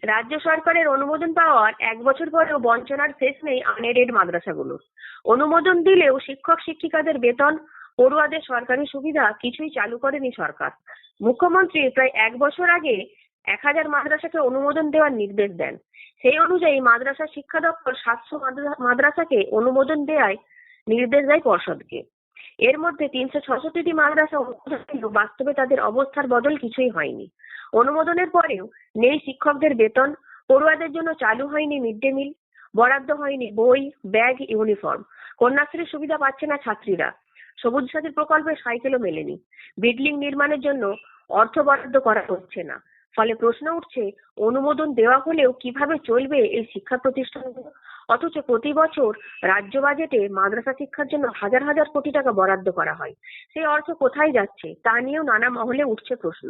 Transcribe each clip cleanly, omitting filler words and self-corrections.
রাজ্য সরকারের অনুমোদন পাওয়ার 1 বছর পরেও বঞ্চনার শেষ নেই আনএডেড মাদ্রাসাগুলোর। অনুমোদন দিলেও শিক্ষক শিক্ষিকাদের বেতন, পড়ুয়াদের সরকারি সুবিধা কিছুই চালু করেনি সরকার। মুখ্যমন্ত্রী প্রায় 1 বছর আগে 1000 মাদ্রাসাকে অনুমোদন দেওয়ার নির্দেশ দেন। সেই অনুযায়ী মাদ্রাসা শিক্ষা দপ্তর 700 মাদ্রাসাকে অনুমোদন দেওয়ার নির্দেশ দেয় পর্ষদকে। এর মধ্যে 366টি মাদ্রাসা অনুমোদন পেলেও বাস্তবে তাদের অবস্থার বদল কিছুই হয়নি। অনুমোদনের পরেও নেই শিক্ষকদের বেতন, পড়ুয়াদের জন্য চালু হয়নি মিড ডে মিল, বরাদ্দ হয়নি বই, ব্যাগ, ইউনিফর্ম, কন্যাশ্রীর সুবিধা পাচ্ছে না ছাত্রীরা, সবুজ সাথী প্রকল্পে সাইকেলও মেলেনি, বিল্ডিং নির্মাণের জন্য অর্থ বরাদ্দ করা হচ্ছে না। ফলে প্রশ্ন উঠছে, অনুমোদন দেওয়া হলেও কিভাবে চলবে এই শিক্ষা প্রতিষ্ঠানগুলো? অথচ প্রতি বছর রাজ্য বাজেটে মাদ্রাসা শিক্ষার জন্য হাজার হাজার কোটি টাকা বরাদ্দ করা হয়। সেই অর্থ কোথায় যাচ্ছে তা নিয়েও নানা মহলে উঠছে প্রশ্ন।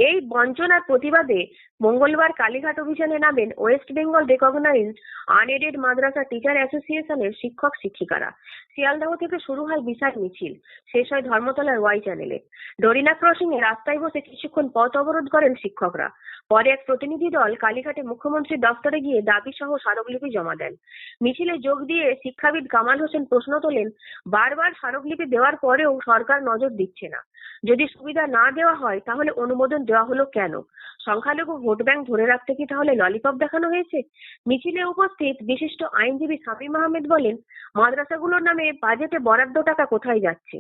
এই বঞ্চনার প্রতিবাদে মঙ্গলবার কালীঘাট অভিযানে নামেন ওয়েস্ট বেঙ্গল রেকগনাইজড আনএডেড মাদ্রাসা টিচার অ্যাসোসিয়েশনের শিক্ষক শিক্ষিকারা। শিয়ালদহ থেকে শুরু হয় বিশাল মিছিল, শেষ হয় ধর্মতলার ওয়াই চ্যানেলে। ডরিনা ক্রসিং এ রাস্তায় বসে কিছুক্ষণ পথ অবরোধ করেন শিক্ষকরা। পরে এক প্রতিনিধি দল কালীঘাটে মুখ্যমন্ত্রীর দফতরে গিয়ে দাবি সহ স্মারকলিপি জমা দেন। মিছিলে যোগ দিয়ে শিক্ষাবিদ কামাল হোসেন প্রশ্ন তোলেন, বারবার স্মারকলিপি দেওয়ার পরেও সরকার নজর দিচ্ছে না। যদি সুবিধা না দেওয়া হয় তাহলে অনুমোদন দেওয়া হলো কেন? সংখ্যালঘু ভোট ব্যাংক ধরে রাখতে কি তাহলে ললিপপ দেখানো হয়েছে? মিছিলে উপস্থিত বিশিষ্ট আইনজীবী শামীম আহমেদ বলেন, মাদ্রাসাগুলোর নামে বাজেটে বরাদ্দ টাকা কোথায় যাচ্ছে?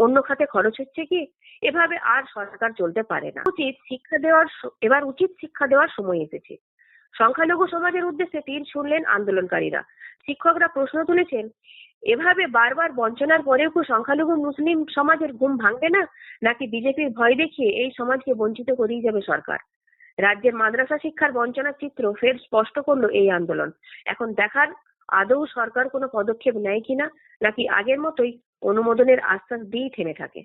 অন্য খাতে খরচ হচ্ছে কি? এভাবে আর সরকার চলতে পারে না। এবার উচিত শিক্ষা দেওয়ার সময় এসেছে। সংখ্যালঘু সমাজের উদ্দেশ্যে তীর ছুড়লেন আন্দোলনকারীরা। শিক্ষকরা প্রশ্ন তুলেছেন, এভাবে বারবার বঞ্চনার পরেও কি সংখ্যালঘু মুসলিম সমাজের ঘুম ভাঙবে না? নাকি বিজেপির ভয় দেখিয়ে এই সমাজকে বঞ্চিত করেই যাবে সরকার? রাজ্যের মাদ্রাসা শিক্ষার বঞ্চনার চিত্র ফের স্পষ্ট করলো এই আন্দোলন। এখন দেখার, আদৌ সরকার কোনো পদক্ষেপ নেয় কিনা, নাকি আগের মতোই অনুমোদনের আশ্বাস দিয়েই থেমে থাকে।